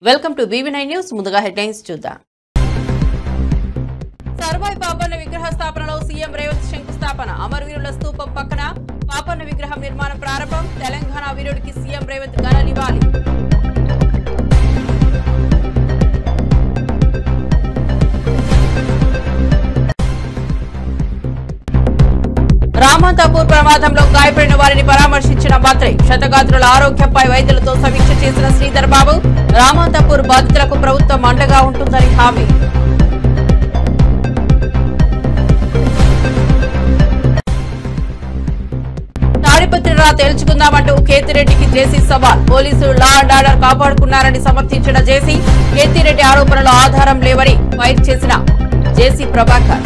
Welcome to BV9 news. ముందుగా headlines చూద్దాం. సర్వాయి పాపన్న విగ్రహ స్థాపనలో సీఎం రేవంత్ శంకుస్థాపన. అమరవీరుల స్తూపం పక్కన పాపన్న విగ్రహం నిర్మాణం ప్రారంభం. తెలంగాణ వీరుడికి సీఎం రేవంత్ ఘన నివాళి. రామంతాపూర్ ప్రమాదంలో గాయపడిన వారిని పరామర్శించిన మంత్రి. క్షతగాత్రుల ఆరోగ్యంపై వైద్యులతో సమీక్ష చేసిన శ్రీధర్ బాబు. రామంతాపూర్ బాధితులకు ప్రభుత్వం అండగా ఉంటుందని హామీ. తాడిపత్రిరా తేల్చుకుందామంటూ కేతిరెడ్డికి జేసీ సవాల్. పోలీసులు లా అండ్ ఆర్డర్ కాపాడుకున్నారని సమర్థించిన జేసీ. కేతిరెడ్డి ఆరోపణలు ఆధారం లేవని ఫైర్ చేసిన జేసీ ప్రభాకర్.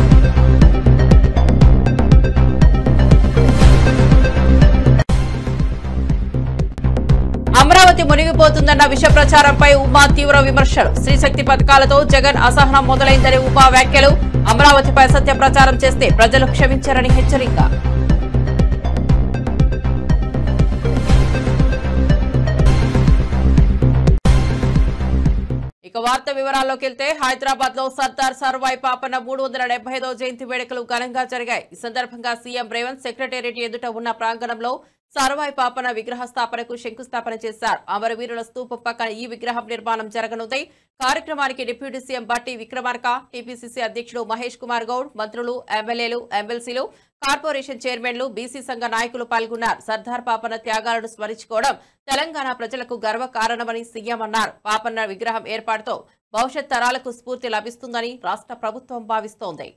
అమరావతి మునిగిపోతుందన్న విష ప్రచారంపై ఉమా తీవ్ర విమర్శలు. స్త్రీశక్తి పథకాలతో జగన్ అసహనం మొదలైందని ఉమా వ్యాఖ్యలు. అమరావతిపై సత్య ప్రచారం చేస్తే ప్రజలు క్షమించారని హెచ్చరిక. ఇక వార్త వివరాల్లోకి వెళ్తే హైదరాబాద్ లో సర్దార్ సర్వాయి పాపన్న 375వ జయంతి వేడుకలు ఘనంగా జరిగాయి. ఈ సందర్భంగా సీఎం రేవంత్ సెక్రటేరియట్ ఎదుట ఉన్న ప్రాంగణంలో సర్వాయి పాపన్న విగ్రహ స్థాపనకు శంకుస్థాపన చేశారు. అమరవీరుల స్తూపం పక్కన ఈ విగ్రహం నిర్మాణం జరగనుంది. కార్యక్రమానికి డిప్యూటీ సీఎం బట్టి విక్రమార్క, టీపీసీసీ అధ్యక్షుడు మహేష్ కుమార్ గౌడ్, మంత్రులు, ఎమ్మెల్యేలు, ఎమ్మెల్సీలు, కార్పొరేషన్ చైర్మన్లు, బీసీ సంఘ నాయకులు పాల్గొన్నారు. సర్దార్ పాపన్న త్యాగాలను స్మరించుకోవడం తెలంగాణ ప్రజలకు గర్వకారణమని సీఎం అన్నారు. పాపన్న విగ్రహం ఏర్పాటుతో భవిష్యత్ తరాలకు స్ఫూర్తి లభిస్తుందని రాష్ట్ర ప్రభుత్వం భావిస్తోంది.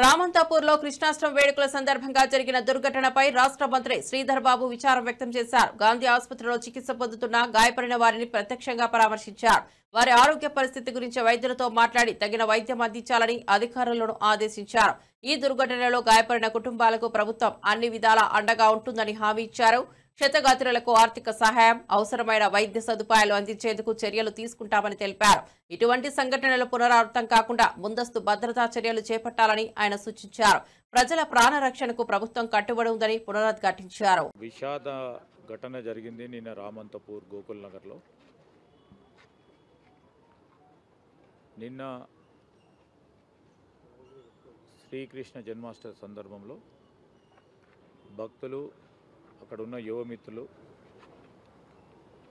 రామంతాపూర్ లో కృష్ణాష్టమి వేడుకల సందర్భంగా జరిగిన దుర్ఘటనపై రాష్ట్ర మంత్రి శ్రీధర్ బాబు విచారం వ్యక్తం చేశారు. గాంధీ ఆసుపత్రిలో చికిత్స పొందుతున్న గాయపడిన వారిని ప్రత్యక్షంగా పరామర్శించారు. వారి ఆరోగ్య పరిస్థితి గురించి వైద్యులతో మాట్లాడి తగిన వైద్యం అందించాలని అధికారులను ఆదేశించారు. ఈ దుర్ఘటనలో గాయపడిన కుటుంబాలకు ప్రభుత్వం అన్ని విధాలా అండగా ఉంటుందని హామీ ఇచ్చారు. క్షతగాత్రులకు ఆర్థిక సహాయం, అవసరమైన వైద్య సదుపాయాలు అందించేందుకు చర్యలు తీసుకుంటామని తెలిపారు. ఇటువంటి సంఘటనలు పునరావృతం కాకుండా ముందస్తు భద్రతా చర్యలు చేపట్టాలని ఆయన సూచించారు. ప్రజల ప్రాణ రక్షణకు ప్రభుత్వం కట్టుబడి ఉందని పునరుద్ఘాటించారు. విషాద ఘటన జరిగింది నిన్న రామంతపూర్ గోకుల్ నగర్లో. నిన్న శ్రీకృష్ణ జన్మాష్టమి సందర్భంలో భక్తులు, అక్కడున్న యువమిత్రులు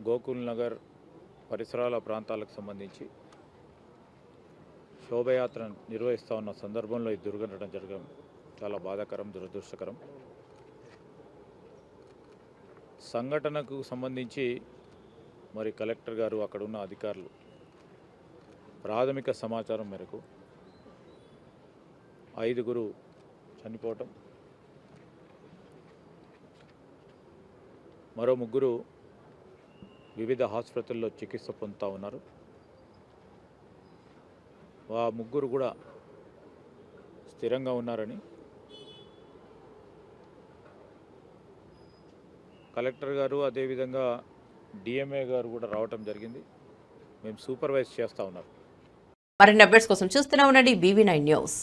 గోకుల్ నగర్ పరిసరాల ప్రాంతాలకు సంబంధించి శోభయాత్ర నిర్వహిస్తూ ఉన్న సందర్భంలో ఈ దుర్ఘటన జరగడం చాలా బాధాకరం, దురదృష్టకరం. సంఘటనకు సంబంధించి మరి కలెక్టర్ గారు, అక్కడున్న అధికారులు ప్రాథమిక సమాచారం మేరకు 5 చనిపోవటం, మరో 3 వివిధ ఆసుపత్రుల్లో చికిత్స పొందుతూ ఉన్నారు. ఆ 3 కూడా స్థిరంగా ఉన్నారని కలెక్టర్ గారు, అదేవిధంగా డిఎంఏ గారు కూడా రావటం జరిగింది. మేము సూపర్వైజ్ చేస్తూ ఉన్నారు. మరిన్ని అప్డేట్స్ కోసం చూస్తూనే ఉండండి BV9 న్యూస్.